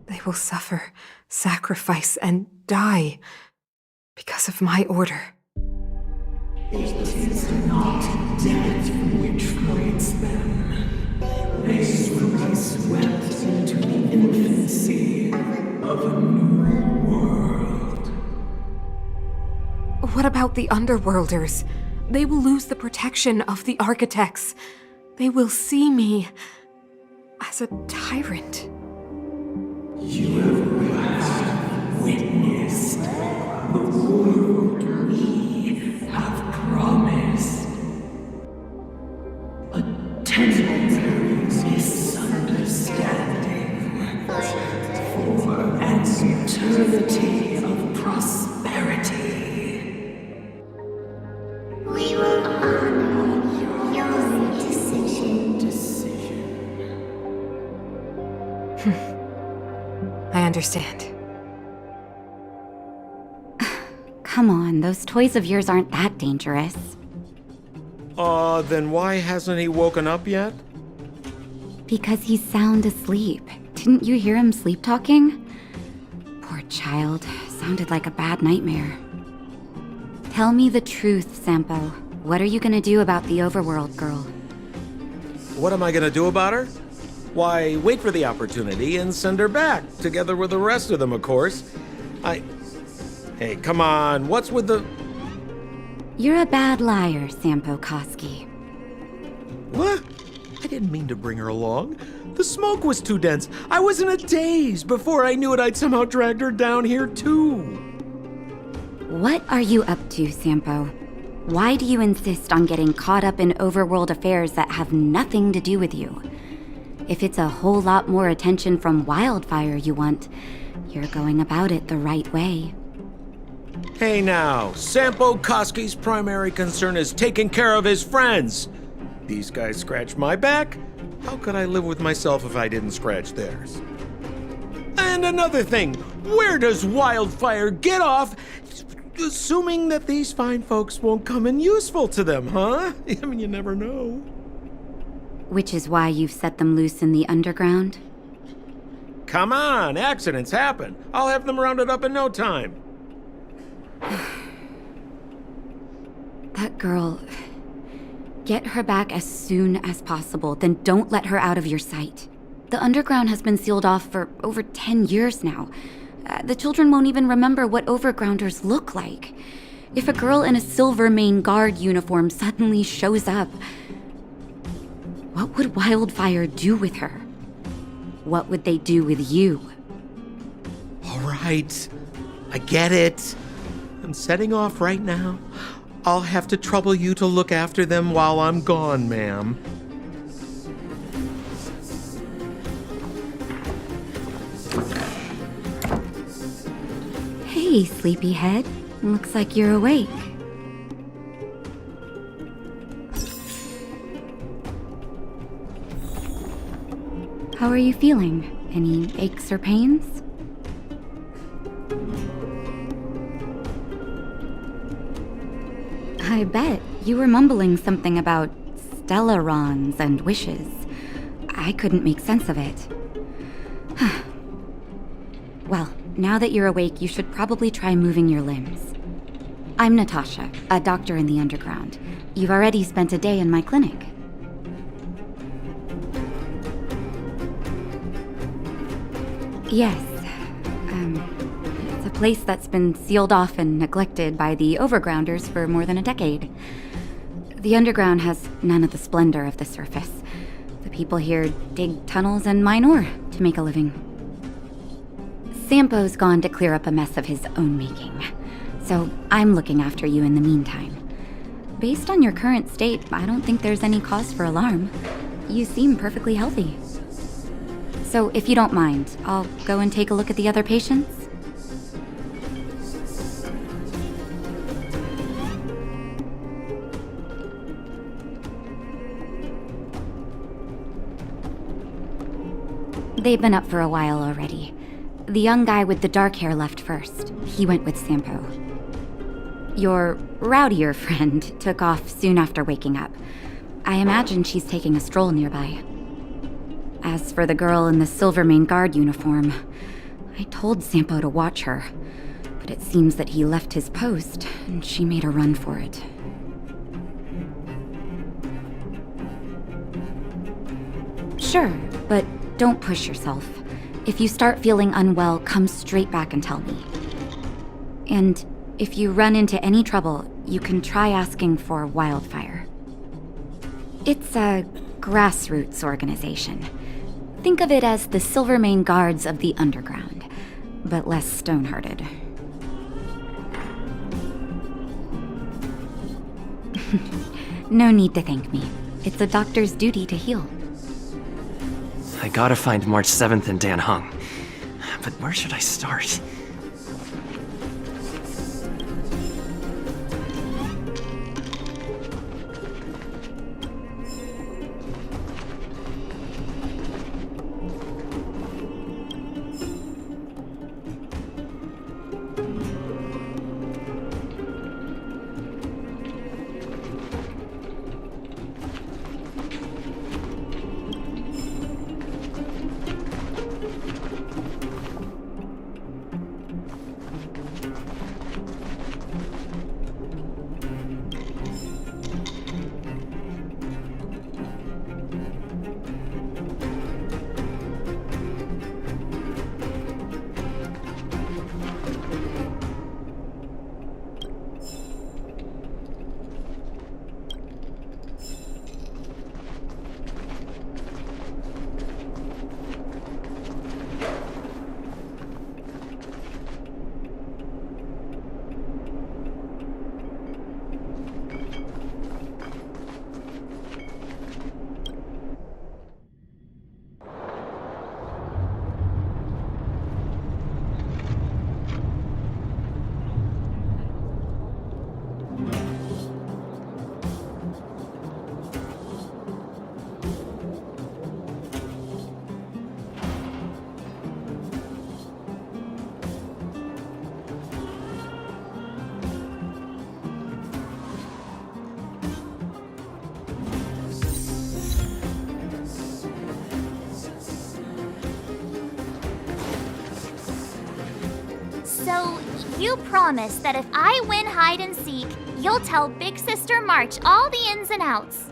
They will suffer, sacrifice, and die because of my order. It is not death which frees them. They will be swept into the infancy of a new world. What about the Underworlders? They will lose the protection of the Architects. They will see me as a tyrant. You have witnessed the world we have promised. A temporary misunderstanding for an eternity of prosperity. We will honor your decision. I understand. Come on, those toys of yours aren't that dangerous. Then why hasn't he woken up yet? Because he's sound asleep. Didn't you hear him sleep talking? Poor child. Sounded like a bad nightmare. Tell me the truth, Sampo. What are you gonna do about the overworld girl? What am I gonna do about her? Why, wait for the opportunity and send her back, together with the rest of them, of course. Hey, come on, what's with the... You're a bad liar, Sampo Koski. What? I didn't mean to bring her along. The smoke was too dense. I was in a daze. Before I knew it, I'd somehow dragged her down here, too. What are you up to, Sampo? Why do you insist on getting caught up in overworld affairs that have nothing to do with you? If it's a whole lot more attention from Wildfire you want, you're going about it the right way. Hey now, Sampo Koski's primary concern is taking care of his friends. These guys scratch my back. How could I live with myself if I didn't scratch theirs? And another thing, where does Wildfire get off assuming that these fine folks won't come in useful to them, huh? I mean, you never know. Which is why you've set them loose in the underground? Come on, accidents happen. I'll have them rounded up in no time. That girl... Get her back as soon as possible, then don't let her out of your sight. The underground has been sealed off for over 10 years now. The children won't even remember what overgrounders look like. If a girl in a Silvermane Guard uniform suddenly shows up, what would Wildfire do with her? What would they do with you? All right, I get it. I'm setting off right now. I'll have to trouble you to look after them while I'm gone, ma'am. Hey, sleepyhead. Looks like you're awake. How are you feeling? Any aches or pains? I bet. You were mumbling something about stellarons and wishes. I couldn't make sense of it. Well, now that you're awake, you should probably try moving your limbs. I'm Natasha, a doctor in the underground. You've already spent a day in my clinic. Yes. It's a place that's been sealed off and neglected by the overgrounders for more than a decade. The underground has none of the splendor of the surface. The people here dig tunnels and mine ore to make a living. Sampo's gone to clear up a mess of his own making, so I'm looking after you in the meantime. Based on your current state, I don't think there's any cause for alarm. You seem perfectly healthy. So if you don't mind, I'll go and take a look at the other patients. They've been up for a while already. The young guy with the dark hair left first. He went with Sampo. Your rowdier friend took off soon after waking up. I imagine she's taking a stroll nearby. As for the girl in the Silvermane Guard uniform, I told Sampo to watch her, but it seems that he left his post, and she made a run for it. Sure, but don't push yourself. If you start feeling unwell, come straight back and tell me. And if you run into any trouble, you can try asking for Wildfire. It's a grassroots organization. Think of it as the Silvermane Guards of the Underground, but less stone-hearted. No need to thank me. It's a doctor's duty to heal. I gotta find March 7th in Dan Hung. But where should I start? So, you promise that if I win hide and seek, you'll tell Big Sister March all the ins and outs.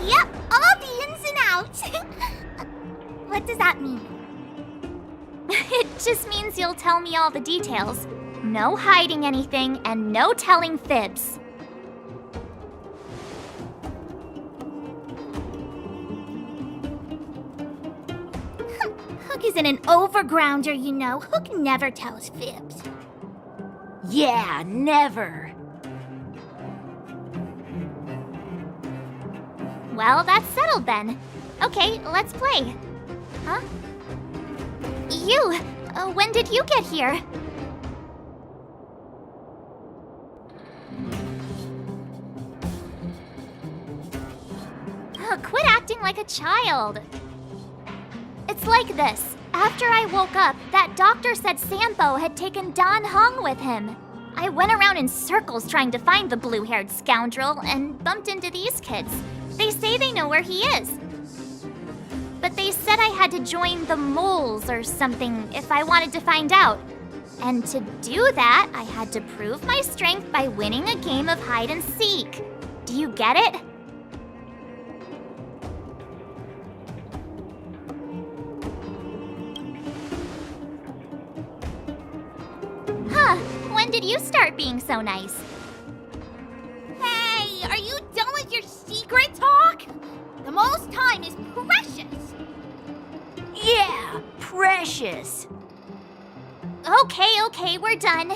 Yep, all the ins and outs. What does that mean? It just means you'll tell me all the details. No hiding anything and no telling fibs. Hook isn't an overgrounder, you know. Hook never tells fibs. Yeah, never. Well, that's settled then. Okay, let's play. Huh? You! When did you get here? Quit acting like a child. It's like this. After I woke up, that doctor said Sampo had taken Dan Hung with him. I went around in circles trying to find the blue-haired scoundrel and bumped into these kids. They say they know where he is. But they said I had to join the moles or something if I wanted to find out. And to do that, I had to prove my strength by winning a game of hide and seek. Do you get it? Huh, when did you start being so nice? Hey, are you done with your secret talk? The most time is precious. Yeah, precious. Okay, we're done.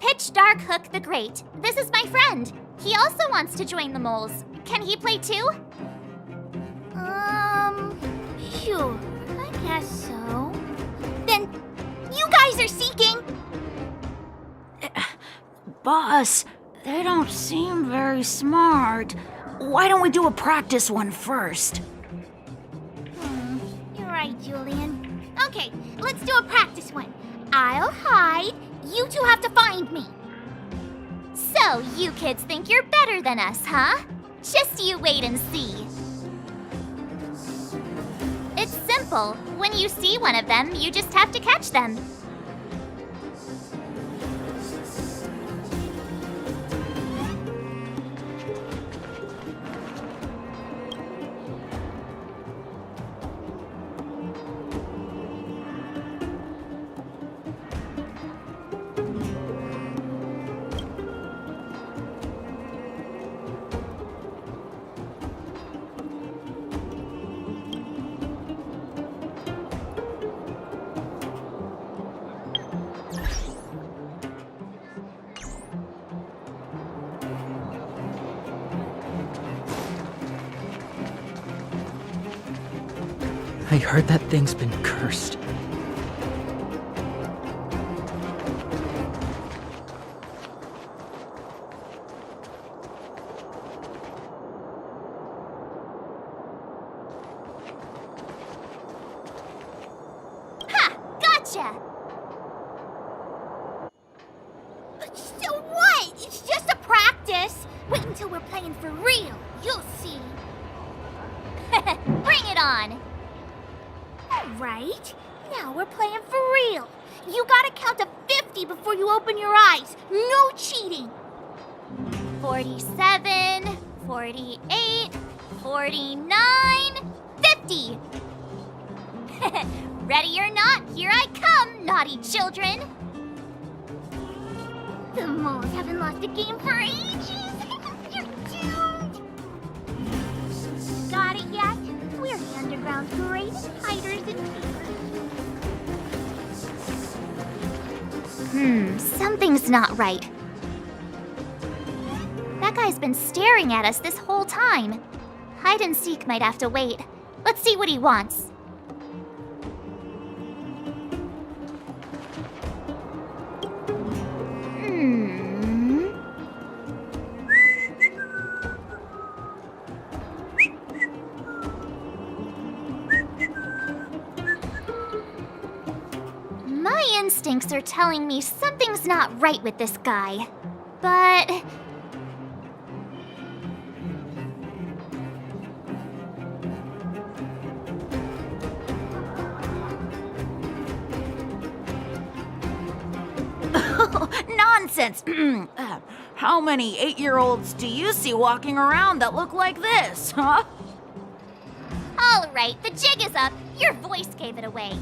Pitch Dark Hook the Great. This is my friend. He also wants to join the moles. Can he play too? Sure, I guess so. Then, you guys are seeking. Boss, they don't seem very smart. Why don't we do a practice one first? You're right, Julian. Okay, let's do a practice one. I'll hide. You two have to find me. So, you kids think you're better than us, huh? Just you wait and see. It's simple. simple. When you see one of them, you just have to catch them. I heard that thing's been cursed. Ha! Gotcha! So what? It's just a practice. Wait until we're playing for real. You'll see. Bring it on. All right. Now we're playing for real. You gotta count to 50 before you open your eyes. No cheating. 47, 48, 49, 50. Ready or not, here I come, naughty children. The moles haven't lost a game for ages. You're doomed. Got it yet? We're the underground's greatest hiders and seekers. Something's not right. That guy's been staring at us this whole time. Hide and seek might have to wait. Let's see what he wants. My instincts are telling me something's not right with this guy. But... Nonsense! How many 8-year-olds do you see walking around that look like this, huh? all right, the jig is up. Your voice gave it away.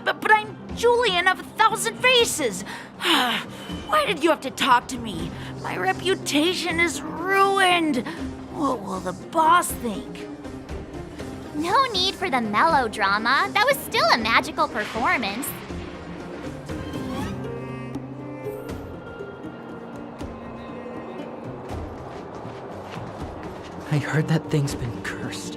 But I'm Julian of 1,000 Faces. Why did you have to talk to me? My reputation is ruined. What will the boss think? No need for the melodrama. That was still a magical performance. I heard that thing's been cursed.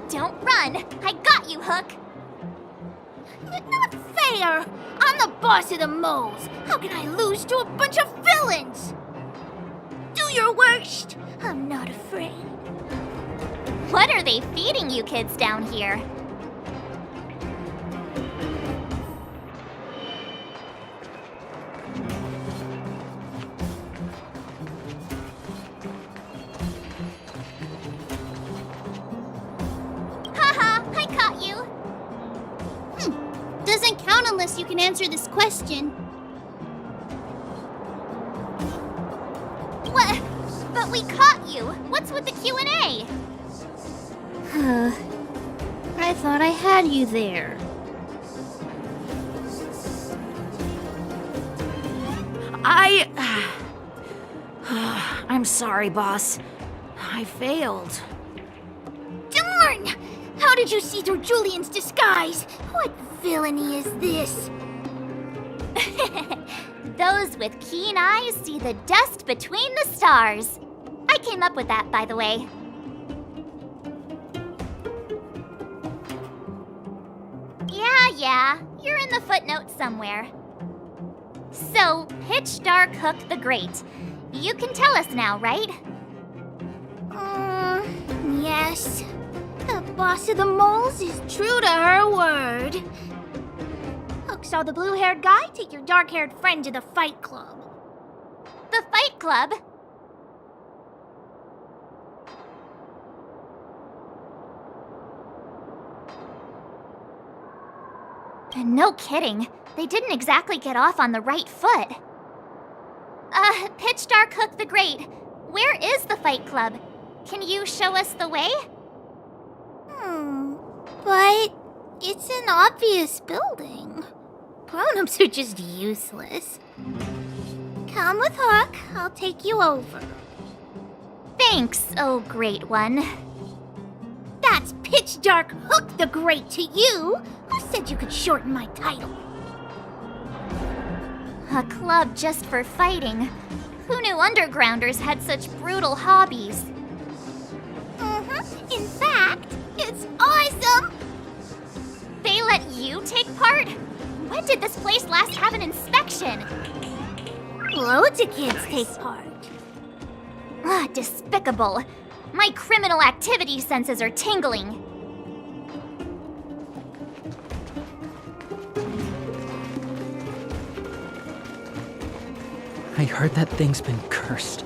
Don't run! I got you, Hook! Not fair! I'm the boss of the moles! How can I lose to a bunch of villains? Do your worst! I'm not afraid. What are they feeding you kids down here? Haha, I caught you! Doesn't count unless you can answer this question. What? But we caught you! What's with the Q&A? I thought I had you there. I'm sorry, boss. I failed. Darn! How did you see through Julian's disguise? What villainy is this? Those with keen eyes see the dust between the stars. I came up with that, by the way. Yeah, you're in the footnotes somewhere. So, Pitch Dark Hook the Great. You can tell us now, right? Yes, the boss of the moles is true to her word. Hook saw the blue-haired guy take your dark-haired friend to the fight club. The Fight Club? No kidding. They didn't exactly get off on the right foot. Pitch Dark Hook the Great, where is the Fight Club? Can you show us the way? But it's an obvious building. Grown-ups are just useless. Come with Hook, I'll take you over. Thanks, oh great one. That's Pitch Dark Hook the Great to you. Who said you could shorten my title? A club just for fighting. Who knew undergrounders had such brutal hobbies? In fact, it's awesome! They let you take part? When did this place last have an inspection? Loads of kids take part. Despicable. My criminal activity senses are tingling. I heard that thing's been cursed.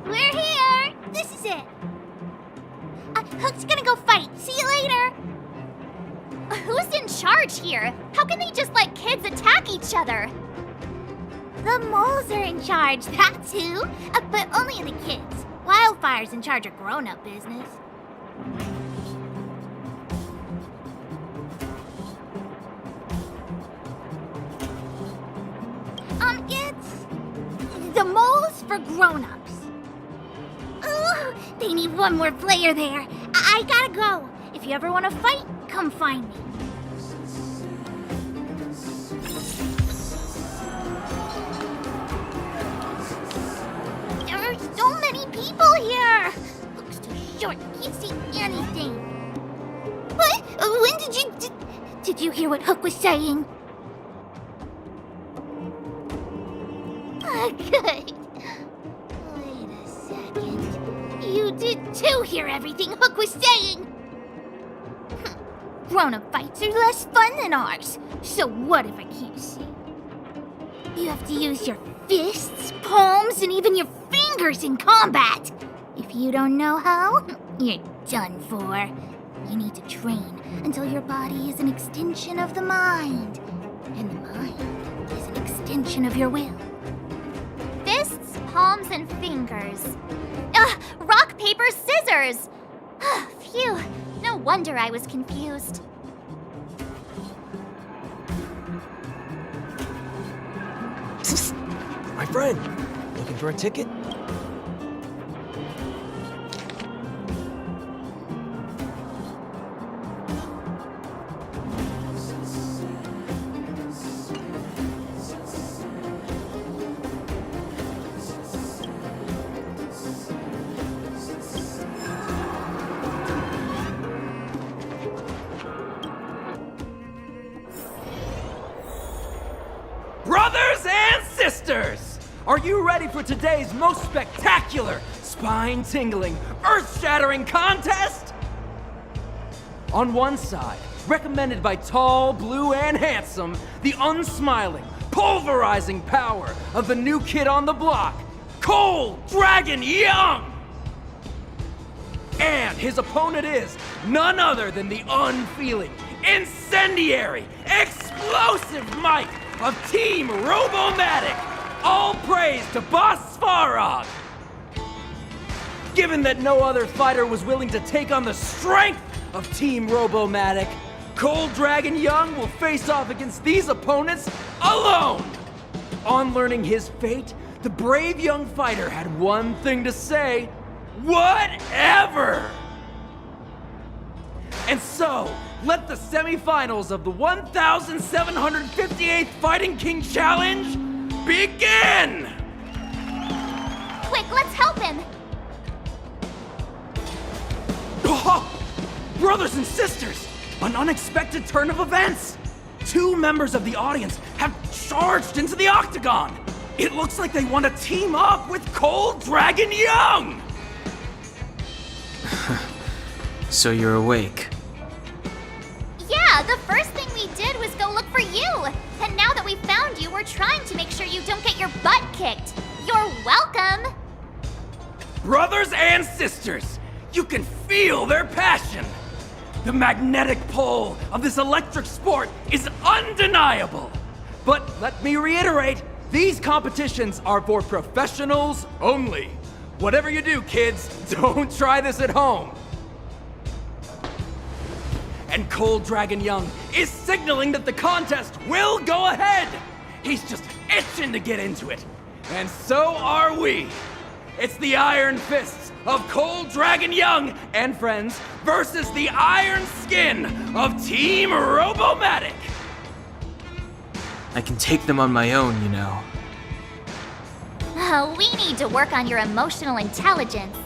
We're here! This is it! Hook's gonna go fight. See you later! Who's in charge here? How can they just let kids attack each other? The moles are in charge, that's who. But only the kids. Wildfire's in charge of grown-up business. It's the moles for grown-ups. Ooh, they need one more player there. I gotta go. If you ever want to fight, come find me. There are so many people here. Hook's too short, can't see anything. What? When did you... Did you hear what Hook was saying? Good. Wait a second. You did too hear everything Hook was saying. Grown-up fights are less fun than ours. So what if I can't see? You have to use your fists, palms, and even your fingers in combat. If you don't know how, you're done for. You need to train until your body is an extension of the mind. And the mind is an extension of your will. Fists, palms, and fingers. Rock, paper, scissors! Phew, no wonder I was confused. My friend, looking for a ticket? Brothers and sisters, are you ready for today's most spectacular, spine-tingling, earth-shattering contest? On one side, recommended by tall, blue, and handsome, the unsmiling, pulverizing power of the new kid on the block, Cold Dragon Young! And his opponent is none other than the unfeeling, incendiary, explosive might of Team Robomatic! All praise to Boss Svarog! Given that no other fighter was willing to take on the strength of Team Robomatic, Cold Dragon Young will face off against these opponents alone! On learning his fate, the brave young fighter had one thing to say: whatever! And so, let the semifinals of the 1,758th Fighting King Challenge begin! Quick, let's help him! Oh, brothers and sisters, an unexpected turn of events! 2 members of the audience have charged into the octagon! It looks like they want to team up with Cold Dragon Young! So you're awake. Yeah, the first thing we did was go look for you. And now that we found you, we're trying to make sure you don't get your butt kicked. You're welcome. Brothers and sisters, you can feel their passion. The magnetic pull of this electric sport is undeniable. But let me reiterate, these competitions are for professionals only. Whatever you do, kids, don't try this at home. And Cold Dragon Young is signaling that the contest will go ahead. He's just itching to get into it. And so are we. It's the Iron Fists of Cold Dragon Young and friends versus the Iron Skin of Team Robomatic. I can take them on my own, you know. Oh, we need to work on your emotional intelligence.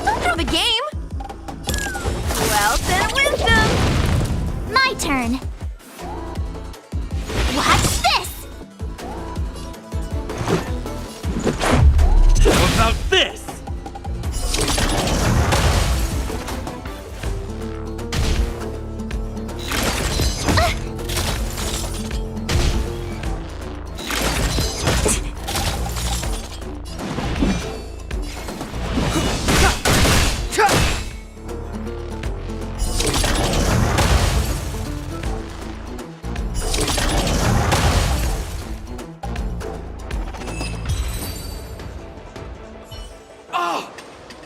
For the game? Well, then wisdom! My turn. Watch this! How about this?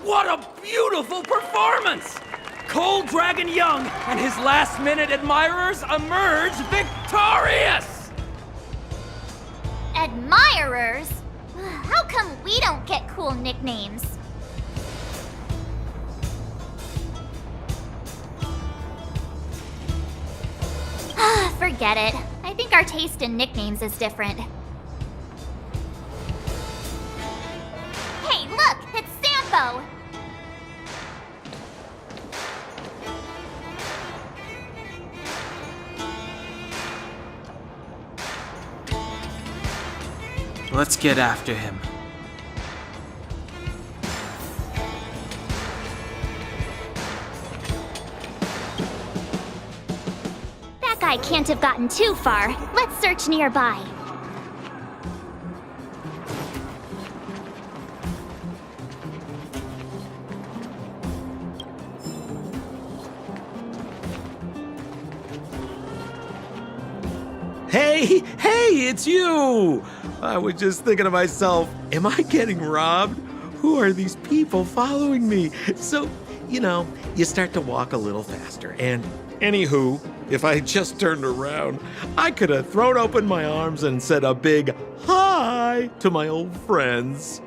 What a beautiful performance! Cold Dragon Young and his last-minute admirers emerge victorious! Admirers? How come we don't get cool nicknames? Forget it. I think our taste in nicknames is different. Hey, look! It's Sampo! Let's get after him. That guy can't have gotten too far. Let's search nearby. Hey, it's you! I was just thinking to myself, am I getting robbed? Who are these people following me? So, you start to walk a little faster. And anywho, if I just turned around, I could have thrown open my arms and said a big hi to my old friends.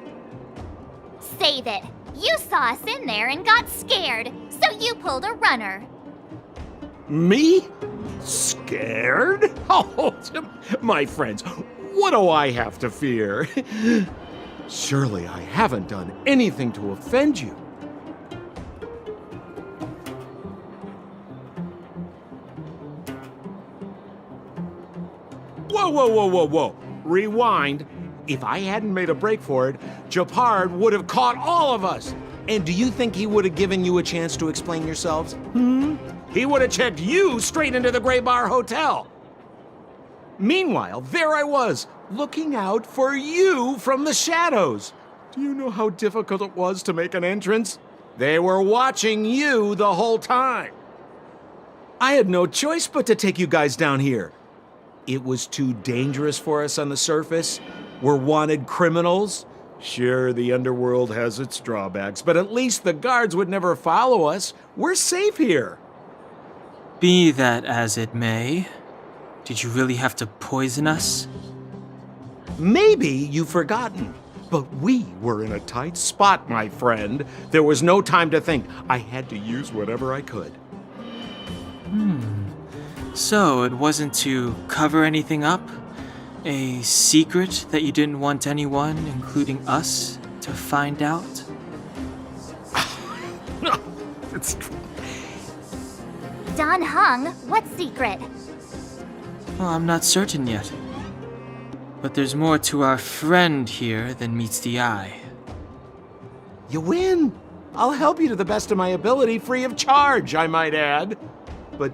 Save it. You saw us in there and got scared, so you pulled a runner. Me? Scared? Oh, my friends, what do I have to fear? Surely I haven't done anything to offend you. Whoa. Rewind. If I hadn't made a break for it, Japard would have caught all of us. And do you think he would have given you a chance to explain yourselves? He would have checked you straight into the Gray Bar Hotel. Meanwhile, there I was, looking out for you from the shadows. Do you know how difficult it was to make an entrance? They were watching you the whole time. I had no choice but to take you guys down here. It was too dangerous for us on the surface. We're wanted criminals. Sure, the underworld has its drawbacks, but at least the guards would never follow us. We're safe here. Be that as it may, did you really have to poison us? Maybe you've forgotten. But we were in a tight spot, my friend. There was no time to think. I had to use whatever I could. So it wasn't to cover anything up? A secret that you didn't want anyone, including us, to find out? It's true. Don Hung, what secret? Well, I'm not certain yet. But there's more to our friend here than meets the eye. You win. I'll help you to the best of my ability, free of charge, I might add. But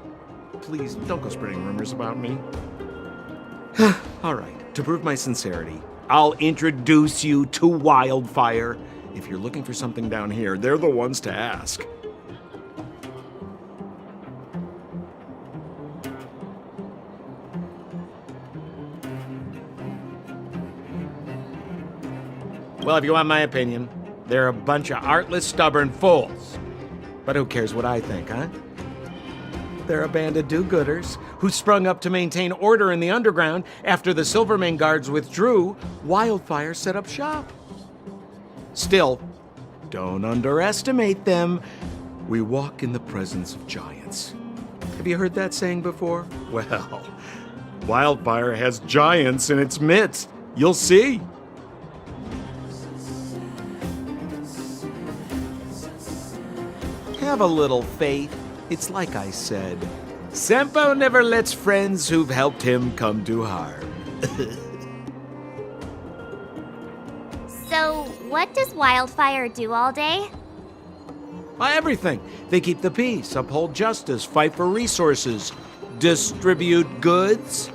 please, don't go spreading rumors about me. All right, to prove my sincerity, I'll introduce you to Wildfire. If you're looking for something down here, they're the ones to ask. Well, if you want my opinion, they're a bunch of artless, stubborn fools. But who cares what I think, huh? They're a band of do-gooders who sprung up to maintain order in the underground after the Silvermane guards withdrew. Wildfire set up shop. Still, don't underestimate them. We walk in the presence of giants. Have you heard that saying before? Well, Wildfire has giants in its midst. You'll see. Have a little faith. It's like I said. Senpo never lets friends who've helped him come to harm. So, what does Wildfire do all day? Everything. They keep the peace, uphold justice, fight for resources, distribute goods.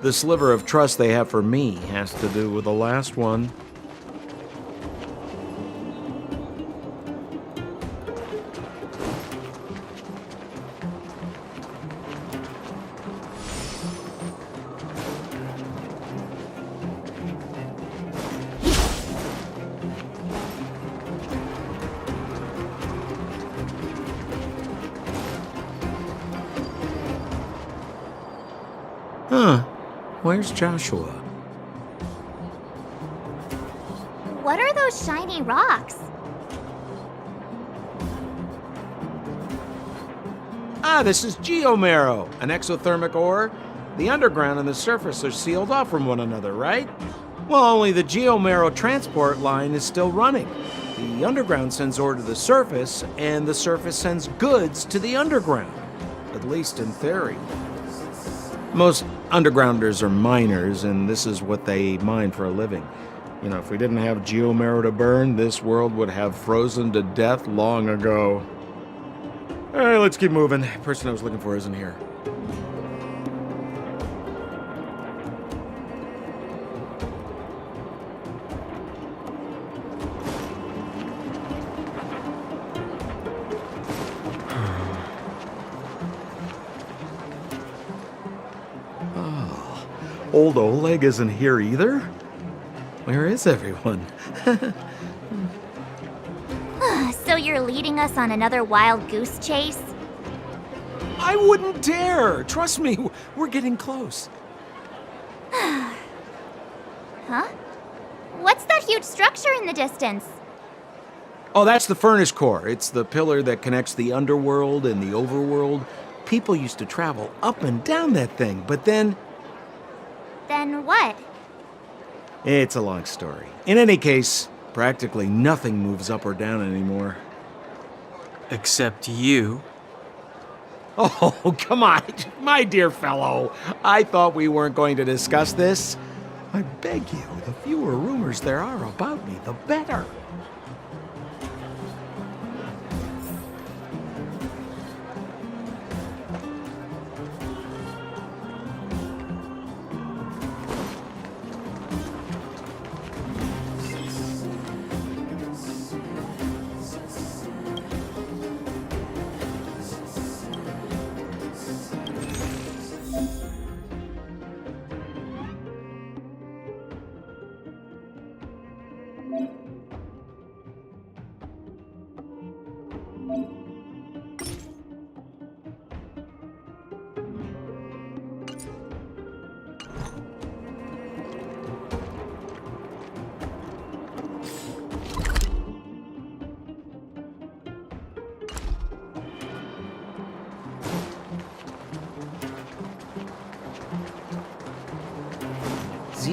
The sliver of trust they have for me has to do with the last one. Huh. Where's Joshua? What are those shiny rocks? This is geomarrow, an exothermic ore. The underground and the surface are sealed off from one another, right? Well, only the geomarrow transport line is still running. The underground sends ore to the surface, and the surface sends goods to the underground. At least in theory. Most undergrounders are miners, and this is what they mine for a living. You know, if we didn't have geomarrow to burn, this world would have frozen to death long ago. All right, let's keep moving. The person I was looking for isn't here. Old Oleg isn't here either? Where is everyone? So you're leading us on another wild goose chase? I wouldn't dare! Trust me, we're getting close. Huh? What's that huge structure in the distance? Oh, that's the furnace core. It's the pillar that connects the underworld and the overworld. People used to travel up and down that thing, but then... Then what? It's a long story. In any case, practically nothing moves up or down anymore. Except you. Oh, come on, my dear fellow. I thought we weren't going to discuss this. I beg you, the fewer rumors there are about me, the better.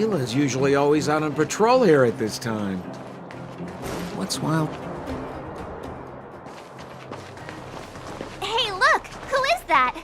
Zila's usually always out on patrol here at this time. What's wild? Hey, look! Who is that?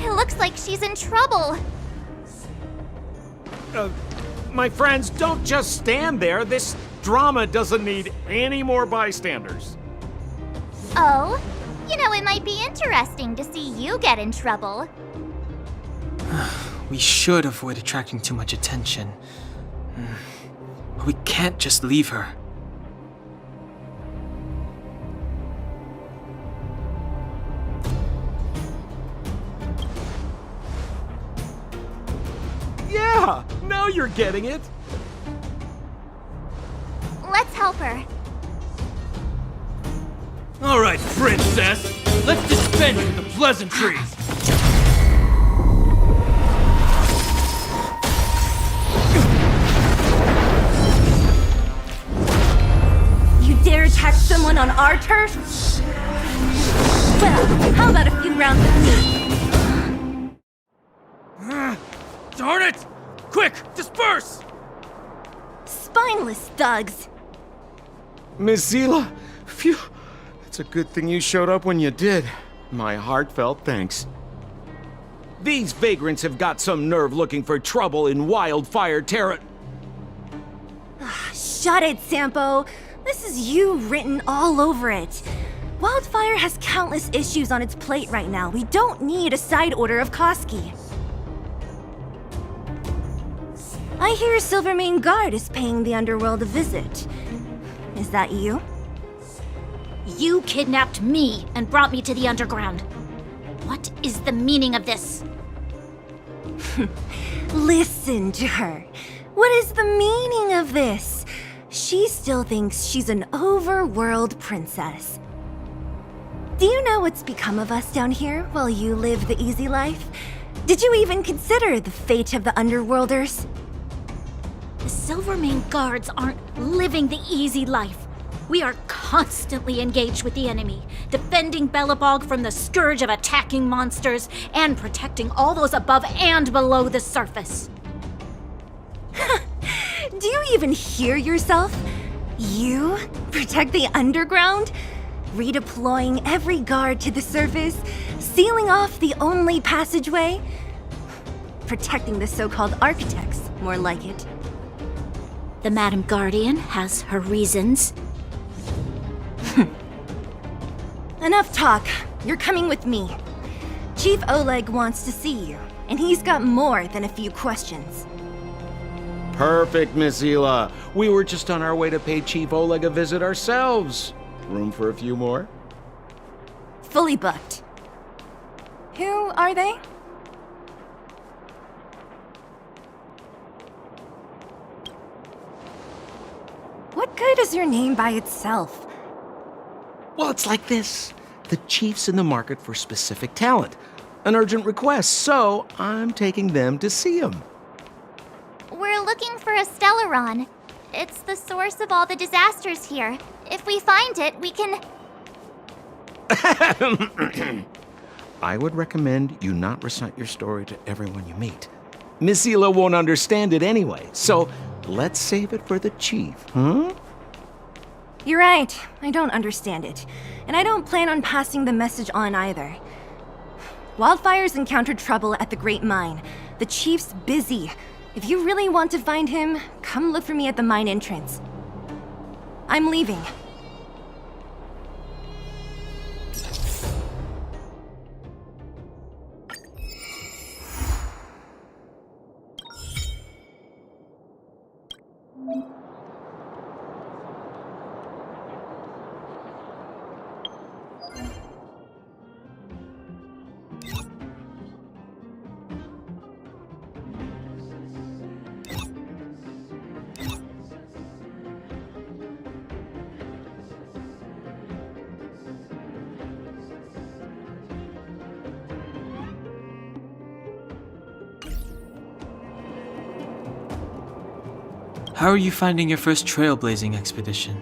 It looks like she's in trouble. My friends, don't just stand there. This drama doesn't need any more bystanders. Oh? You know, it might be interesting to see you get in trouble. We should avoid attracting too much attention. But we can't just leave her. Yeah, now you're getting it. Let's help her. All right, princess. Let's dispense with the pleasantries. You dare attack someone on our turf? Well, how about a few rounds with me? Darn it! Quick, disperse! Spineless thugs. Miss Zila, phew. It's a good thing you showed up when you did. My heartfelt thanks. These vagrants have got some nerve looking for trouble in Wildfire Terra. Shut it, Sampo. This is you written all over it. Wildfire has countless issues on its plate right now. We don't need a side order of Koski. I hear Silvermane Guard is paying the underworld a visit. Is that you? You kidnapped me and brought me to the underground. What is the meaning of this? Listen to her. What is the meaning of this? She still thinks she's an overworld princess. Do you know what's become of us down here while you live the easy life? Did you even consider the fate of the underworlders? The Silvermane Guards aren't living the easy life. We are constantly engaged with the enemy, defending Belobog from the scourge of attacking monsters and protecting all those above and below the surface. Do you even hear yourself? You protect the underground? Redeploying every guard to the surface? Sealing off the only passageway? Protecting the so-called architects, more like it. The Madam Guardian has her reasons. Enough talk. You're coming with me. Chief Oleg wants to see you, and he's got more than a few questions. Perfect, Miss Zila. We were just on our way to pay Chief Oleg a visit ourselves. Room for a few more? Fully booked. Who are they? What good is your name by itself? Well, it's like this. The chief's in the market for specific talent. An urgent request, so I'm taking them to see him. We're looking for a Stellaron. It's the source of all the disasters here. If we find it, we can... I would recommend you not recite your story to everyone you meet. Miss Zila won't understand it anyway, so let's save it for the chief, huh? You're right. I don't understand it. And I don't plan on passing the message on either. Wildfire's encountered trouble at the Great Mine. The chief's busy. If you really want to find him, come look for me at the mine entrance. I'm leaving. How are you finding your first trailblazing expedition?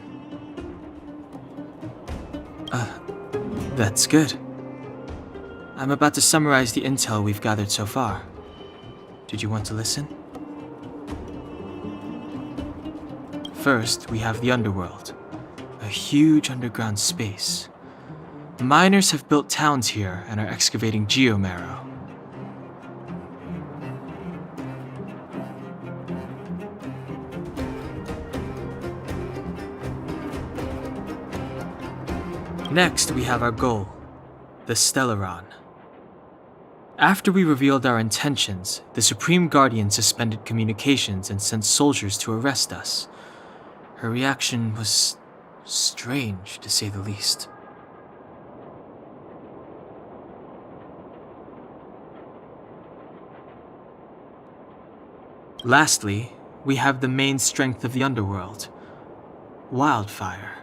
That's good. I'm about to summarize the intel we've gathered so far. Did you want to listen? First, we have the underworld, a huge underground space. Miners have built towns here and are excavating geomarrow. Next, we have our goal, the Stellaron. After we revealed our intentions, the Supreme Guardian suspended communications and sent soldiers to arrest us. Her reaction was strange, to say the least. Lastly, we have the main strength of the underworld, wildfire.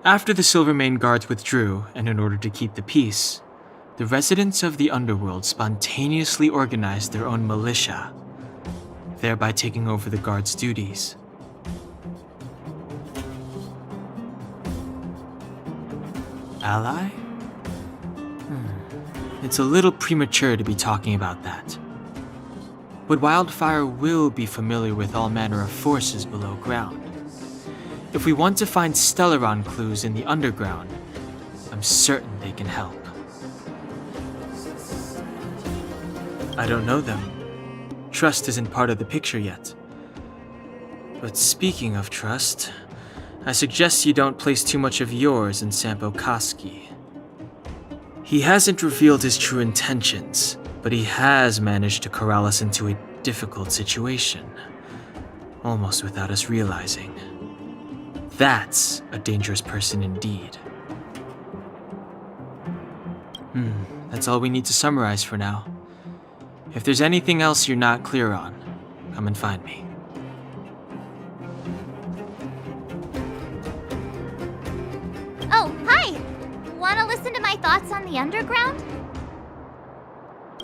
After the Silvermane guards withdrew, and in order to keep the peace, the residents of the underworld spontaneously organized their own militia, thereby taking over the guards' duties. Ally? It's a little premature to be talking about that. But Wildfire will be familiar with all manner of forces below ground. If we want to find Stellaron clues in the underground, I'm certain they can help. I don't know them. Trust isn't part of the picture yet. But speaking of trust, I suggest you don't place too much of yours in Sampo Koski. He hasn't revealed his true intentions, but he has managed to corral us into a difficult situation, almost without us realizing. That's a dangerous person indeed. That's all we need to summarize for now. If there's anything else you're not clear on, come and find me. Oh, hi! Wanna listen to my thoughts on the underground?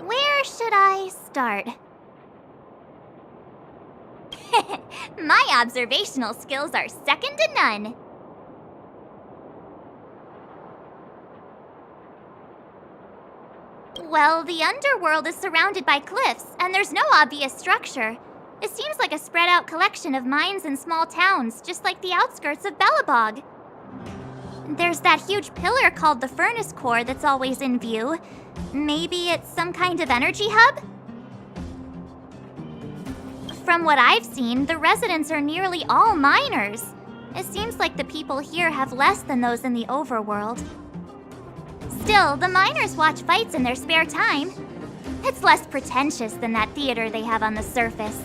Where should I start? My observational skills are second to none. Well, the underworld is surrounded by cliffs, and there's no obvious structure. It seems like a spread out collection of mines and small towns, just like the outskirts of Belobog. There's that huge pillar called the furnace core that's always in view. Maybe it's some kind of energy hub? From what I've seen, the residents are nearly all miners. It seems like the people here have less than those in the overworld. Still, the miners watch fights in their spare time. It's less pretentious than that theater they have on the surface.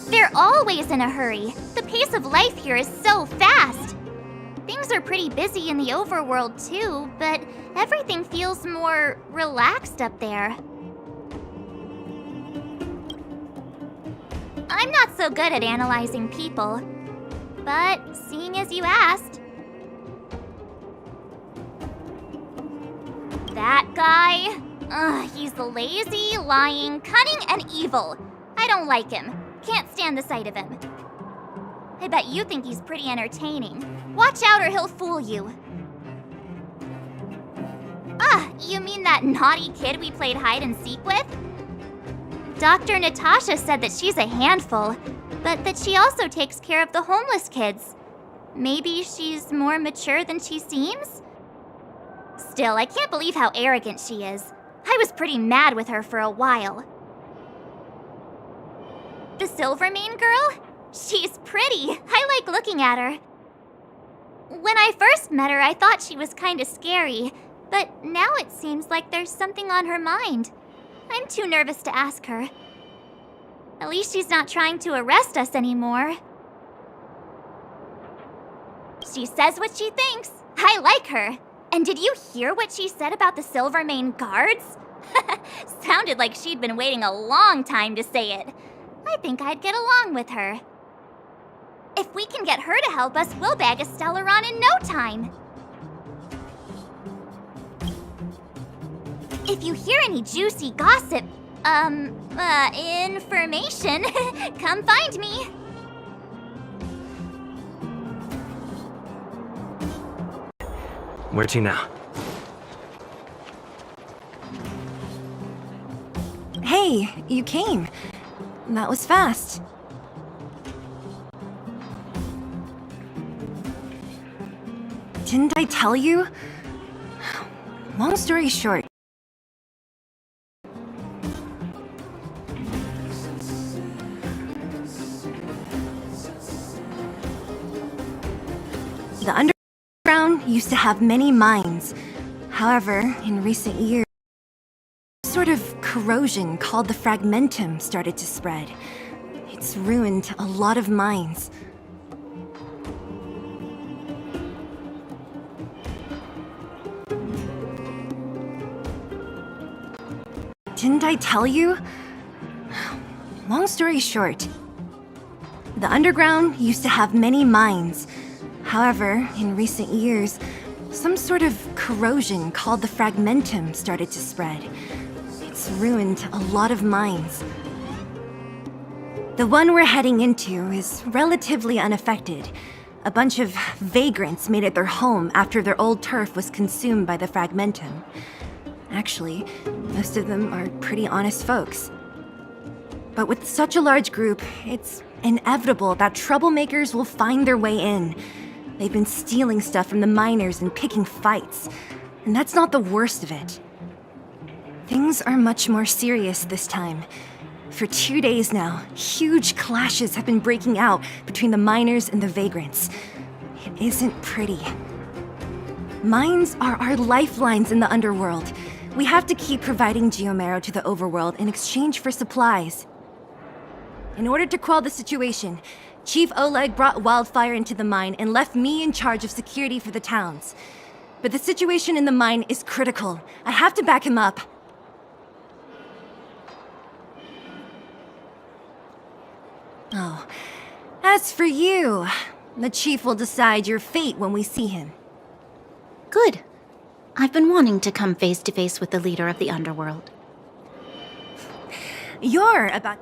They're always in a hurry. The pace of life here is so fast. Things are pretty busy in the overworld too, but everything feels more relaxed up there. I'm not so good at analyzing people, but seeing as you asked. That guy? He's lazy, lying, cunning, and evil. I don't like him. Can't stand the sight of him. I bet you think he's pretty entertaining. Watch out or he'll fool you. You mean that naughty kid we played hide and seek with? Dr. Natasha said that she's a handful, but that she also takes care of the homeless kids. Maybe she's more mature than she seems? Still, I can't believe how arrogant she is. I was pretty mad with her for a while. The Silvermane girl? She's pretty. I like looking at her. When I first met her, I thought she was kinda scary, but now it seems like there's something on her mind. I'm too nervous to ask her. At least she's not trying to arrest us anymore. She says what she thinks. I like her. And did you hear what she said about the Silvermane guards? Sounded like she'd been waiting a long time to say it. I think I'd get along with her. If we can get her to help us, we'll bag a Stellaron in no time. If you hear any juicy gossip, Information. Come find me. Where to now? Hey, you came. That was fast. Didn't I tell you? Long story short. The underground used to have many mines. However, in recent years, a sort of corrosion called the fragmentum started to spread. It's ruined a lot of mines. Didn't I tell you? Long story short, the underground used to have many mines. However, in recent years, some sort of corrosion called the fragmentum started to spread. It's ruined a lot of mines. The one we're heading into is relatively unaffected. A bunch of vagrants made it their home after their old turf was consumed by the fragmentum. Actually, most of them are pretty honest folks. But with such a large group, it's inevitable that troublemakers will find their way in. They've been stealing stuff from the miners and picking fights. And that's not the worst of it. Things are much more serious this time. For 2 days now, huge clashes have been breaking out between the miners and the vagrants. It isn't pretty. Mines are our lifelines in the underworld. We have to keep providing geomarrow to the overworld in exchange for supplies. In order to quell the situation, Chief Oleg brought Wildfire into the mine and left me in charge of security for the towns. But the situation in the mine is critical. I have to back him up. Oh, as for you, the Chief will decide your fate when we see him. Good. I've been wanting to come face to face with the leader of the underworld. You're about...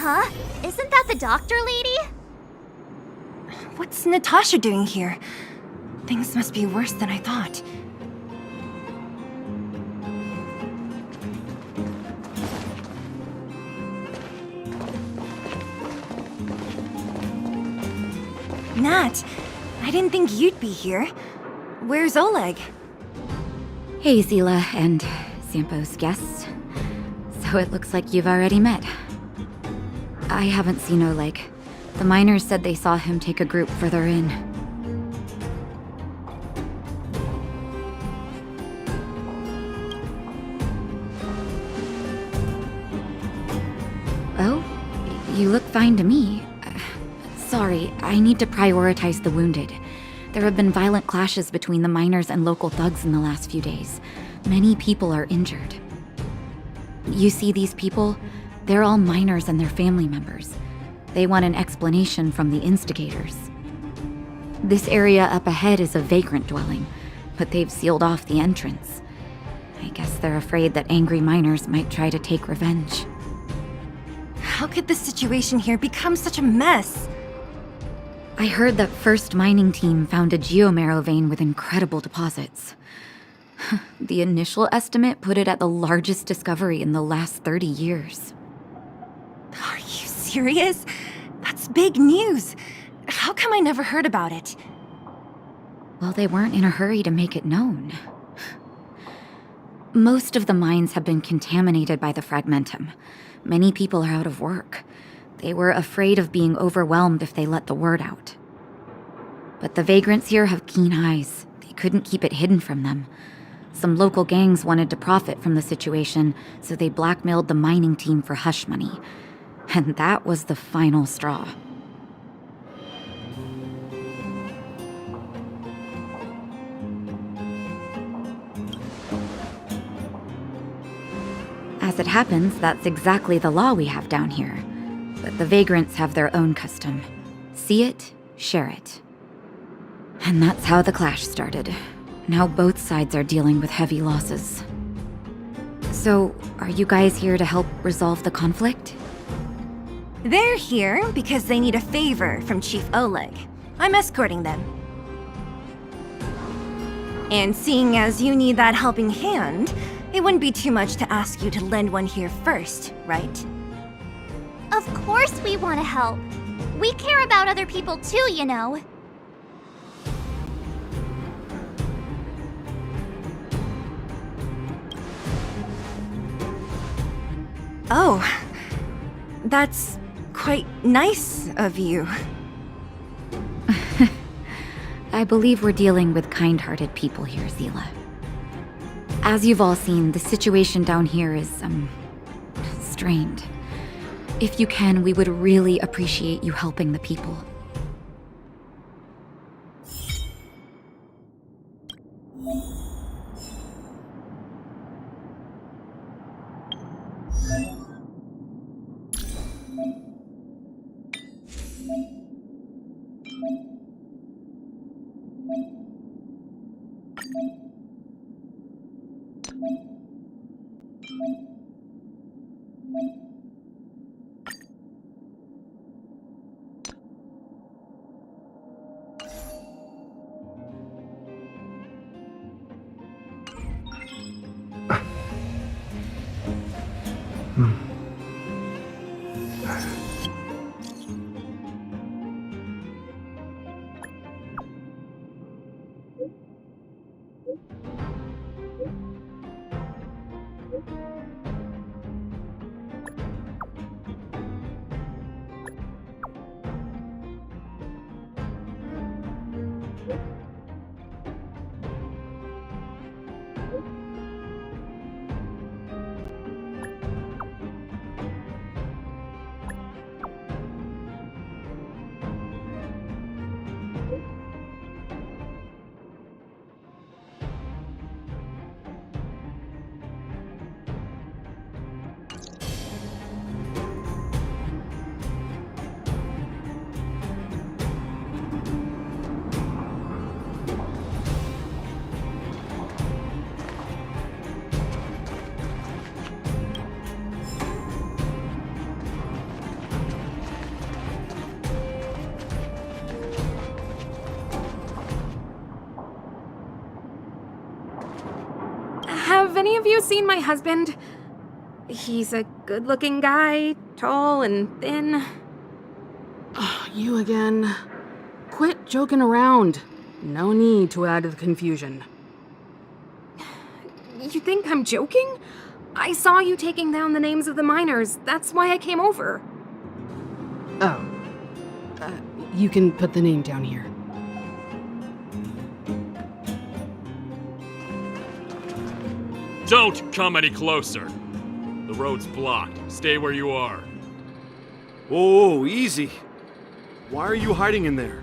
Huh? Isn't that the doctor lady? What's Natasha doing here? Things must be worse than I thought. Nat, I didn't think you'd be here. Where's Oleg? Hey, Zila and Sampo's guests. So it looks like you've already met. I haven't seen Oleg. The miners said they saw him take a group further in. Oh? You look fine to me. Sorry, I need to prioritize the wounded. There have been violent clashes between the miners and local thugs in the last few days. Many people are injured. You see these people? They're all miners and their family members. They want an explanation from the instigators. This area up ahead is a vagrant dwelling, but they've sealed off the entrance. I guess they're afraid that angry miners might try to take revenge. How could the situation here become such a mess? I heard that First Mining Team found a geomarrow vein with incredible deposits. The initial estimate put it at the largest discovery in the last 30 years. Are you serious? That's big news. How come I never heard about it? Well, they weren't in a hurry to make it known. Most of the mines have been contaminated by the fragmentum. Many people are out of work. They were afraid of being overwhelmed if they let the word out. But the vagrants here have keen eyes. They couldn't keep it hidden from them. Some local gangs wanted to profit from the situation, so they blackmailed the mining team for hush money. And that was the final straw. As it happens, that's exactly the law we have down here. But the vagrants have their own custom. See it, share it. And that's how the clash started. Now both sides are dealing with heavy losses. So, are you guys here to help resolve the conflict? They're here because they need a favor from Chief Oleg. I'm escorting them. And seeing as you need that helping hand, it wouldn't be too much to ask you to lend one here first, right? Of course we want to help. We care about other people too, you know. Oh, that's quite nice of you. I believe we're dealing with kind-hearted people here, Zila. As you've all seen, the situation down here is, strained. If you can, we would really appreciate you helping the people. Have any of you seen my husband? He's a good-looking guy, tall and thin. You again. Quit joking around. No need to add to the confusion. You think I'm joking? I saw you taking down the names of the miners. That's why I came over. Oh. You can put the name down here. Don't come any closer. The road's blocked. Stay where you are. Oh, easy. Why are you hiding in there?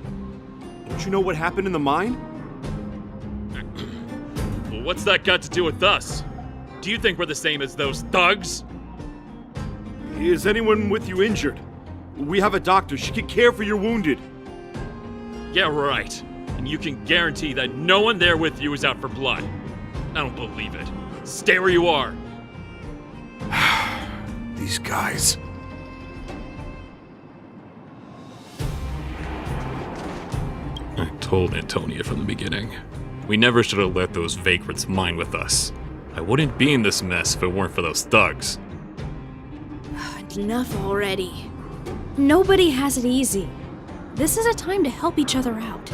Don't you know what happened in the mine? Well, what's that got to do with us? Do you think we're the same as those thugs? Is anyone with you injured? We have a doctor. She can care for your wounded. Yeah, right. And you can guarantee that no one there with you is out for blood. I don't believe it. Stay where you are. These guys. I told Antonia from the beginning. We never should have let those vagrants mine with us. I wouldn't be in this mess if it weren't for those thugs. Enough already. Nobody has it easy. This is a time to help each other out.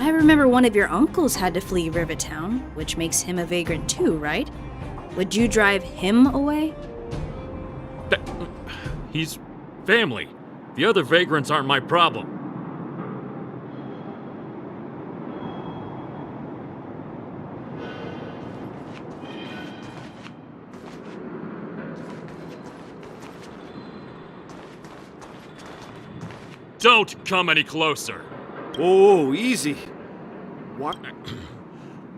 I remember one of your uncles had to flee Rivertown, which makes him a vagrant too, right? Would you drive him away? He's family. The other vagrants aren't my problem. Don't come any closer. Oh, easy. What?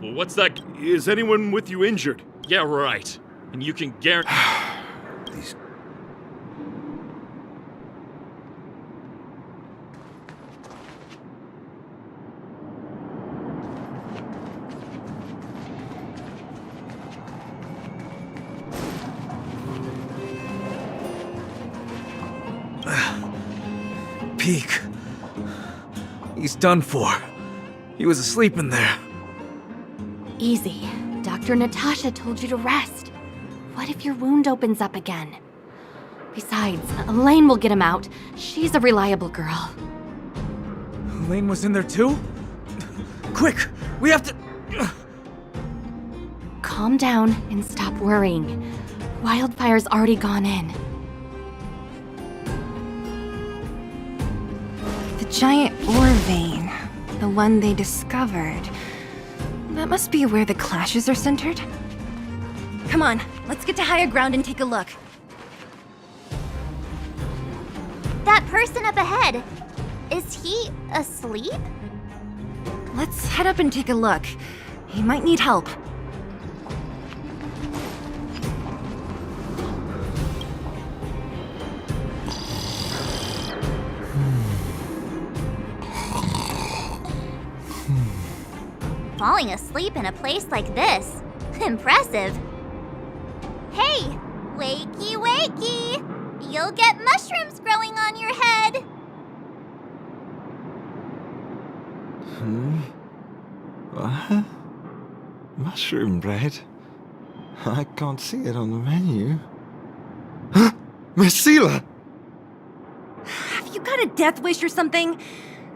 Well, what's that? Is anyone with you injured? Yeah, right. and you can guarantee. These. Peak. He's done for. He was asleep in there. Easy. Dr. Natasha told you to rest. What if your wound opens up again? Besides, Elaine will get him out. She's a reliable girl. Elaine was in there too? Quick, we have to... Calm down and stop worrying. Wildfire's already gone in. The giant ore vein. The one they discovered. That must be where the clashes are centered. Come on, let's get to higher ground and take a look. That person up ahead, is he asleep? Let's head up and take a look. He might need help. Falling asleep in a place like this. Impressive. Hey, wakey wakey! You'll get mushrooms growing on your head! What? Mushroom bread? I can't see it on the menu. Miss Sela! Have you got a death wish or something?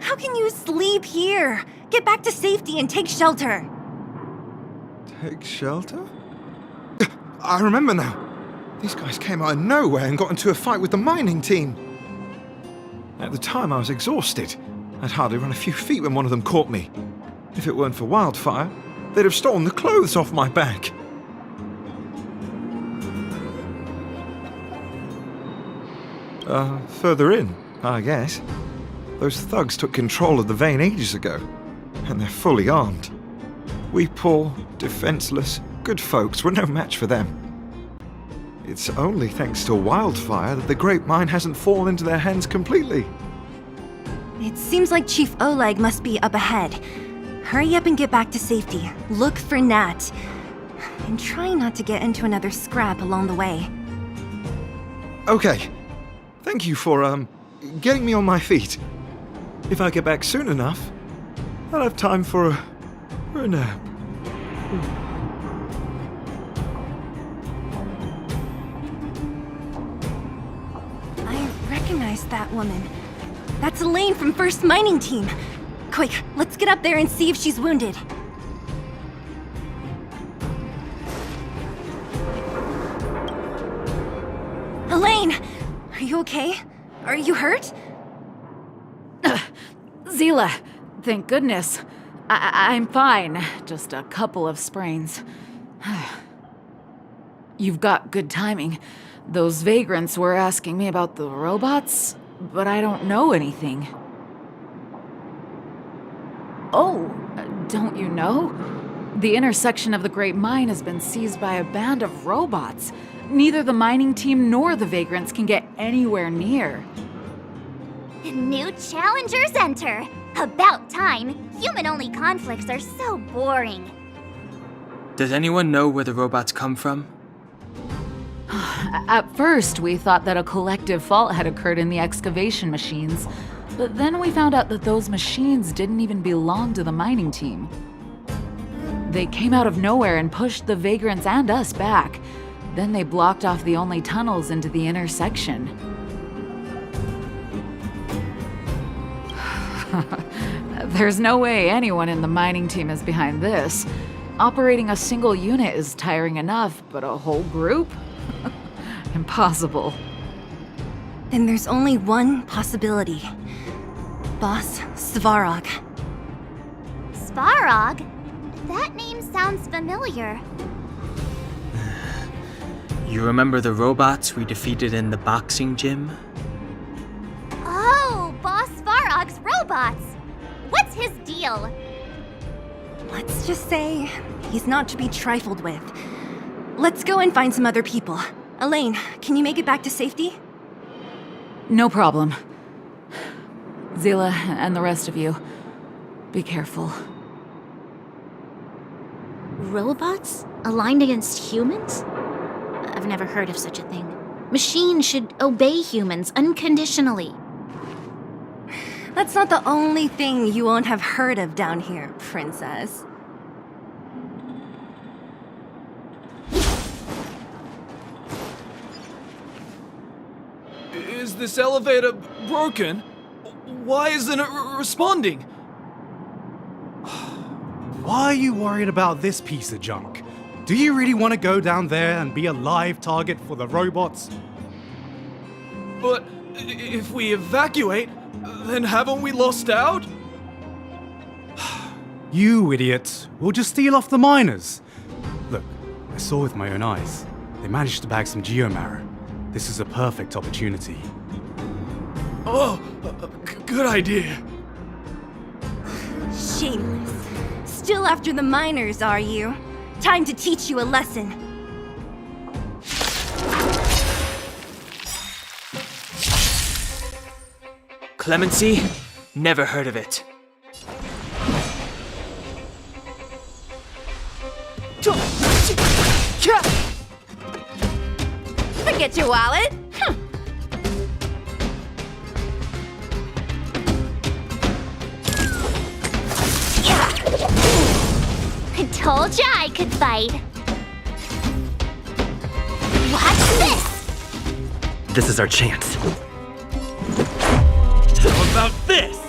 How can you sleep here? Get back to safety and take shelter. Take shelter? I remember now. These guys came out of nowhere and got into a fight with the mining team. At the time, I was exhausted. I'd hardly run a few feet when one of them caught me. If it weren't for Wildfire, they'd have stolen the clothes off my back. Further in, I guess. Those thugs took control of the vein ages ago, and they're fully armed. We poor, defenseless, good folks were no match for them. It's only thanks to Wildfire that the Great Mine hasn't fallen into their hands completely. It seems like Chief Oleg must be up ahead. Hurry up and get back to safety. Look for Nat. And try not to get into another scrap along the way. Okay. Thank you for, getting me on my feet. If I get back soon enough, I'll have time for a nap. I recognize that woman. That's Elaine from First Mining Team. Quick, let's get up there and see if she's wounded. Elaine! Are you okay? Are you hurt? Zila, thank goodness. I'm fine. Just a couple of sprains. You've got good timing. Those vagrants were asking me about the robots, but I don't know anything. Oh, don't you know? The intersection of the Great Mine has been seized by a band of robots. Neither the mining team nor the vagrants can get anywhere near. New challengers enter! About time! Human-only conflicts are so boring. Does anyone know where the robots come from? At first, we thought that a collective fault had occurred in the excavation machines, but then we found out that those machines didn't even belong to the mining team. They came out of nowhere and pushed the vagrants and us back. Then they blocked off the only tunnels into the intersection. There's no way anyone in the mining team is behind this. Operating a single unit is tiring enough, but a whole group? Impossible. Then there's only one possibility. Boss Svarog. Svarog? That name sounds familiar. You remember the robots we defeated in the boxing gym? Oh, Boss Svarog's robots! What's his deal? Let's just say he's not to be trifled with. Let's go and find some other people. Elaine, can you make it back to safety? No problem. Zila and the rest of you, be careful. Robots? Aligned against humans? I've never heard of such a thing. Machines should obey humans unconditionally. That's not the only thing you won't have heard of down here, princess. Is this elevator broken? Why isn't it responding? Why are you worried about this piece of junk? Do you really want to go down there and be a live target for the robots? But if we evacuate, then haven't we lost out? You idiots! We'll just steal off the miners. Look, I saw with my own eyes. They managed to bag some geomarrow. This is a perfect opportunity. Oh, good idea. Shameless. Still after the miners, are you? Time to teach you a lesson. Clemency? Never heard of it. Forget your wallet. I told ya I could fight. Watch this! This is our chance. How about this?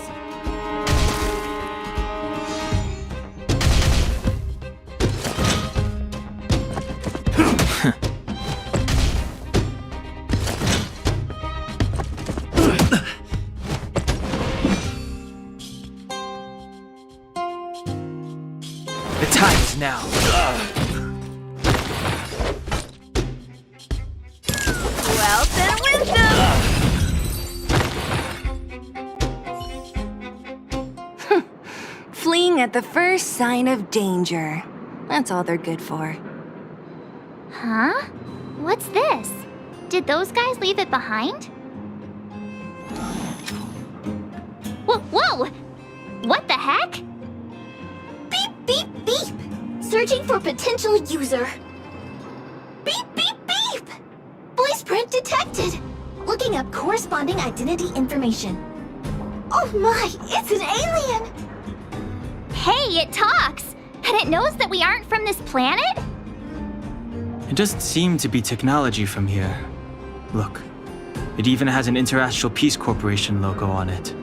The time is now. Well, then wisdom! Fleeing at the first sign of danger. That's all they're good for. Huh? What's this? Did those guys leave it behind? Whoa! What the heck? Beep, beep, beep! Searching for potential user. Beep, beep, beep! Voice print detected. Looking up corresponding identity information. Oh my, it's an alien! Hey, it talks! And it knows that we aren't from this planet? It doesn't seem to be technology from here. Look, it even has an Interastral Peace Corporation logo on it.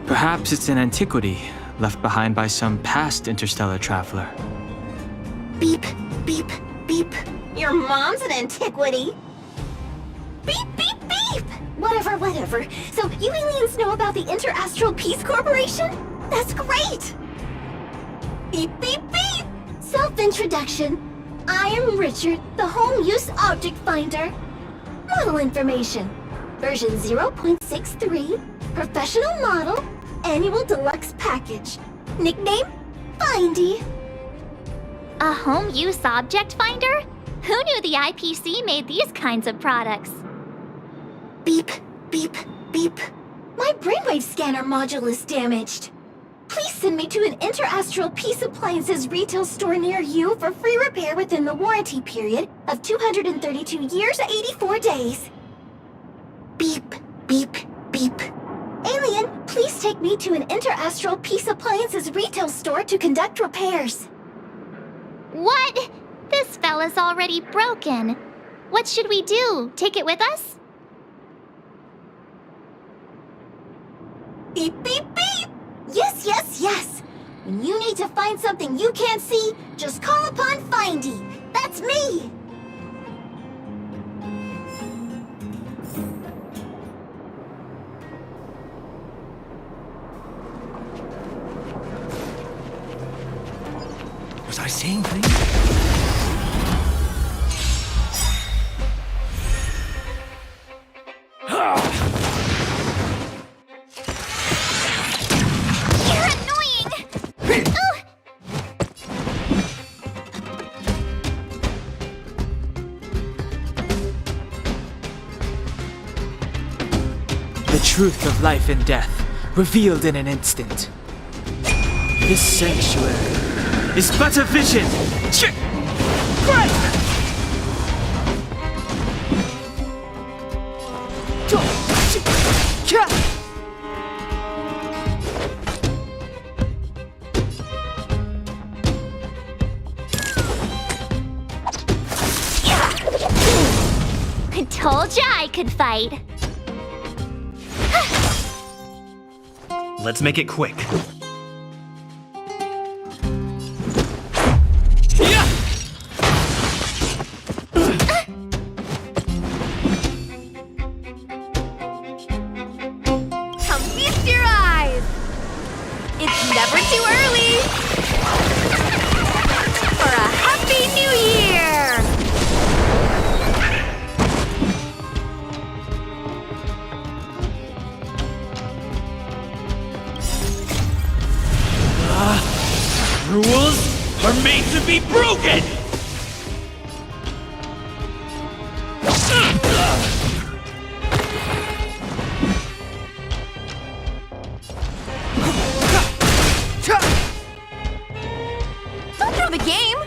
Perhaps it's an antiquity left behind by some past interstellar traveler. Beep, beep, beep. Your mom's an antiquity. Beep, beep, beep! Whatever. So you aliens know about the Interastral Peace Corporation? That's great! Beep, beep, beep! Self-introduction. I am Richard, the Home Use Object Finder. Model information. Version 0.63. Professional model. Annual deluxe package. Nickname? Findy. A home use object finder? Who knew the IPC made these kinds of products? Beep, beep, beep. My brainwave scanner module is damaged. Please send me to an Interastral Peace Appliances retail store near you for free repair within the warranty period of 232 years, 84 days. Beep, beep, beep. Alien, please take me to an Interastral Peace Appliances retail store to conduct repairs. What? This fella's already broken. What should we do? Take it with us? Beep, beep, beep! Yes! When you need to find something you can't see, just call upon Findy. That's me! Was I seeing things? The truth of life and death, revealed in an instant. This sanctuary is but a vision. I told ya I could fight. Let's make it quick. Come feast your eyes! It's never too early! For a Happy New Year! Rules are made to be broken! Don't throw the game!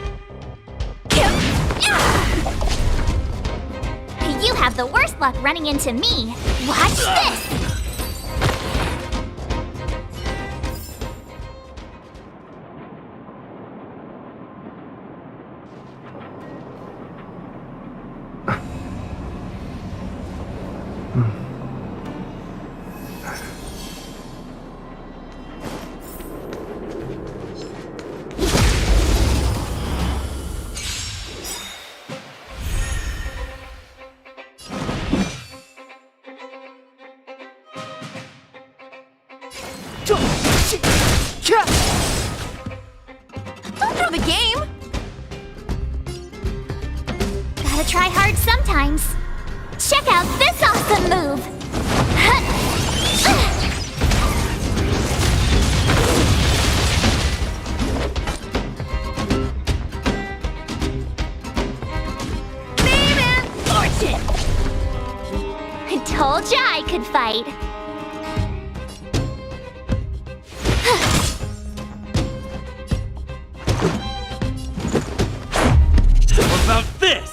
You have the worst luck running into me. Watch this! Don't throw the game! Gotta try hard sometimes. Check out this awesome move! Name and fortune! I told ya I could fight. How about this?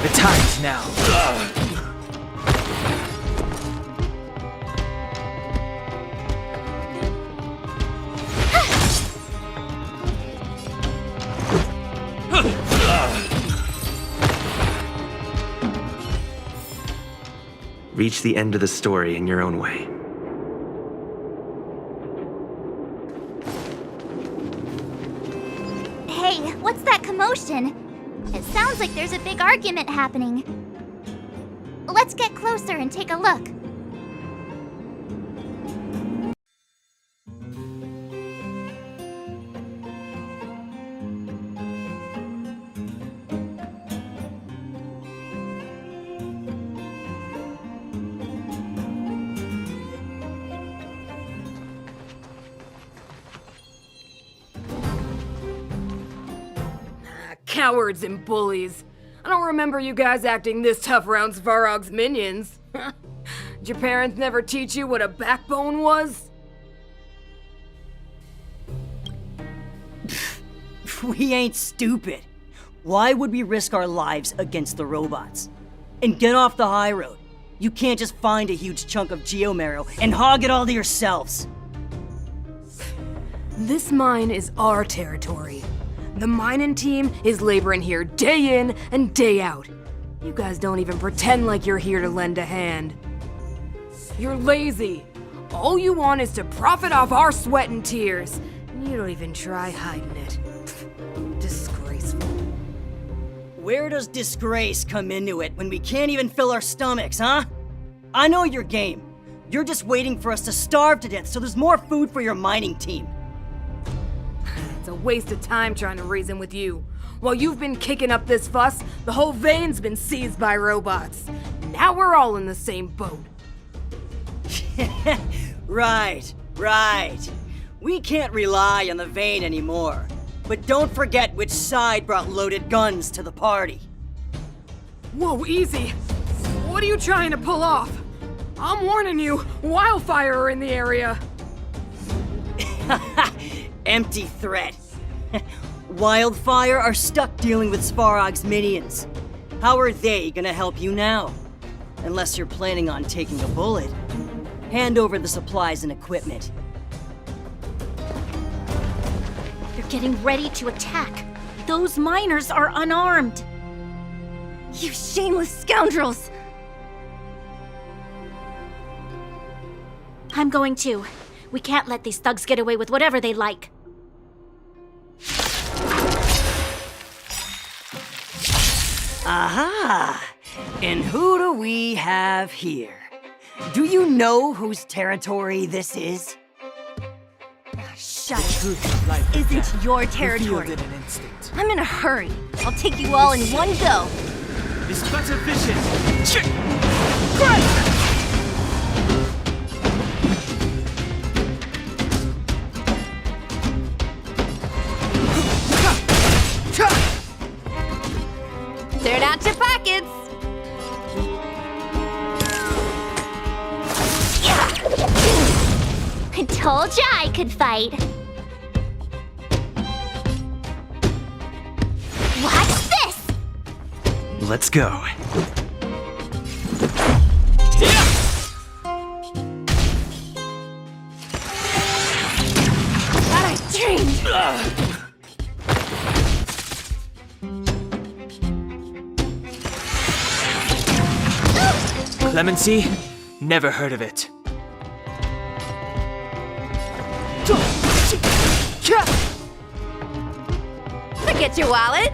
The time's now. Reach the end of the story in your own way. Hey, what's that commotion? It sounds like there's a big argument happening. Let's get closer and take a look. Cowards and bullies. I don't remember you guys acting this tough around Svarog's minions. Did your parents never teach you what a backbone was? We ain't stupid. Why would we risk our lives against the robots? And get off the high road. You can't just find a huge chunk of geomarrow and hog it all to yourselves. This mine is our territory. The mining team is laboring here day in and day out. You guys don't even pretend like you're here to lend a hand. You're lazy. All you want is to profit off our sweat and tears. And you don't even try hiding it. Disgraceful. Where does disgrace come into it when we can't even fill our stomachs, huh? I know your game. You're just waiting for us to starve to death so there's more food for your mining team. It's a waste of time trying to reason with you. While you've been kicking up this fuss, the whole vein's been seized by robots. Now we're all in the same boat. Right. We can't rely on the vein anymore. But don't forget which side brought loaded guns to the party. Whoa, easy. What are you trying to pull off? I'm warning you, wildfire are in the area. Empty threat. Wildfire are stuck dealing with Svarog's minions. How are they gonna help you now? Unless you're planning on taking a bullet. Hand over the supplies and equipment. They're getting ready to attack. Those miners are unarmed. You shameless scoundrels! I'm going too. We can't let these thugs get away with whatever they like. Aha! And who do we have here? Do you know whose territory this is? Shut it. This isn't your territory. I'm in a hurry. I'll take you all in one go. It's better vision. Turn out your pockets. I told ya I could fight. Watch this! Let's go. That I dreamed. Clemency? Never heard of it. Forget your wallet.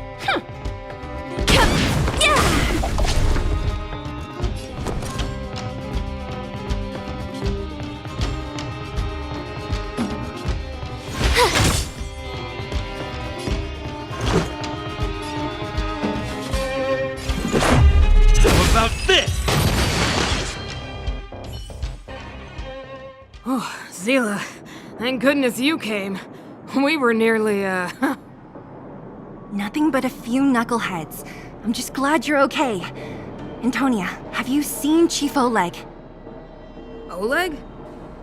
How about this? Oh, Zila, thank goodness you came. We were nearly, Nothing but a few knuckleheads. I'm just glad you're okay. Antonia, have you seen Chief Oleg? Oleg?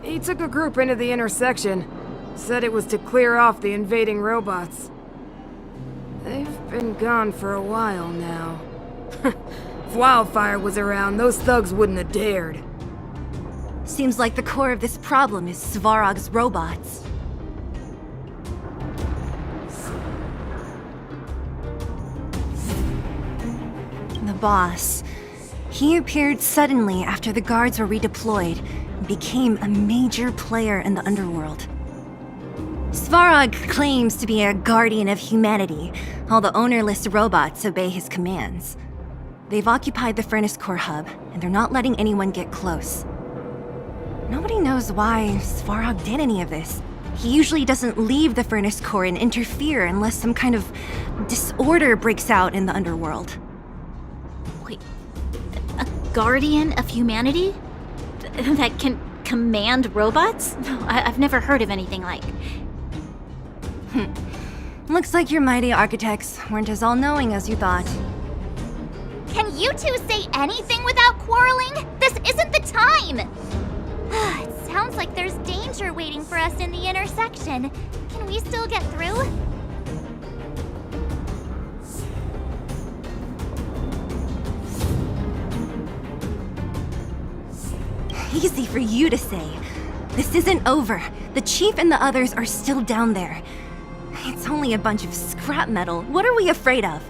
He took a group into the intersection. Said it was to clear off the invading robots. They've been gone for a while now. If Wildfire was around, those thugs wouldn't have dared. Seems like the core of this problem is Svarog's robots. The boss. He appeared suddenly after the guards were redeployed and became a major player in the underworld. Svarog claims to be a guardian of humanity. All the ownerless robots obey his commands. They've occupied the Furnace Core hub, and they're not letting anyone get close. Nobody knows why Svarog did any of this. He usually doesn't leave the Furnace Core and interfere unless some kind of disorder breaks out in the underworld. Wait, a guardian of humanity? That can command robots? I've never heard of anything like. Looks like your mighty architects weren't as all-knowing as you thought. Can you two say anything without quarreling? This isn't the time! It sounds like there's danger waiting for us in the intersection. Can we still get through? Easy for you to say. This isn't over. The chief and the others are still down there. It's only a bunch of scrap metal. What are we afraid of?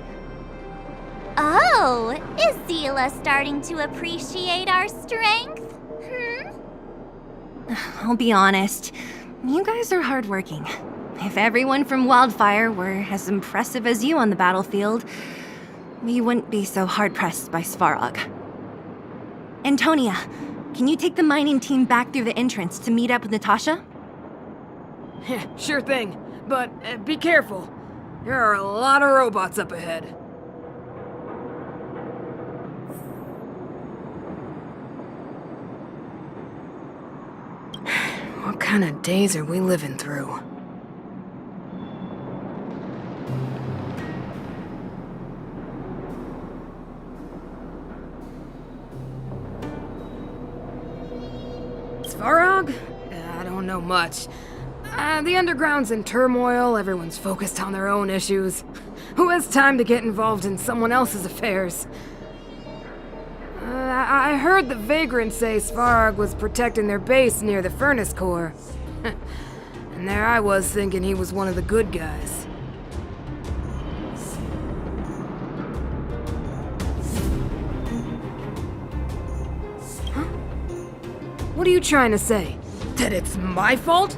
Oh, is Zila starting to appreciate our strength? I'll be honest. You guys are hardworking. If everyone from Wildfire were as impressive as you on the battlefield, we wouldn't be so hard-pressed by Svarog. Antonia, can you take the mining team back through the entrance to meet up with Natasha? Sure thing. but be careful. There are a lot of robots up ahead. What kind of days are we living through? Svarog? I don't know much. The underground's in turmoil, everyone's focused on their own issues. Who has time to get involved in someone else's affairs? I heard the vagrants say Svarog was protecting their base near the furnace core. And there I was thinking he was one of the good guys. Huh? What are you trying to say? That it's my fault?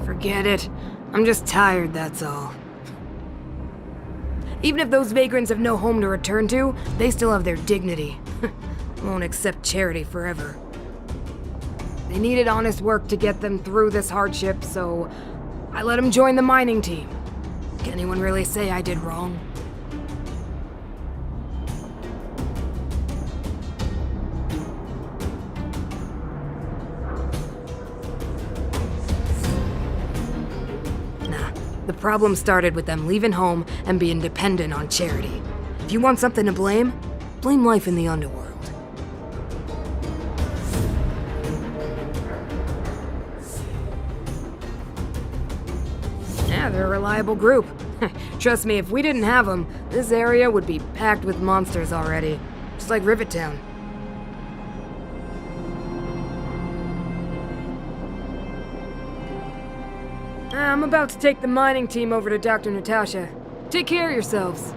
Forget it. I'm just tired, that's all. Even if those vagrants have no home to return to, they still have their dignity. Won't accept charity forever. They needed honest work to get them through this hardship, so I let them join the mining team. Can anyone really say I did wrong? The problem started with them leaving home and being dependent on charity. If you want something to blame, blame life in the underworld. Yeah, they're a reliable group. Trust me, if we didn't have them, this area would be packed with monsters already. Just like Rivet Town. I'm about to take the mining team over to Dr. Natasha. Take care of yourselves.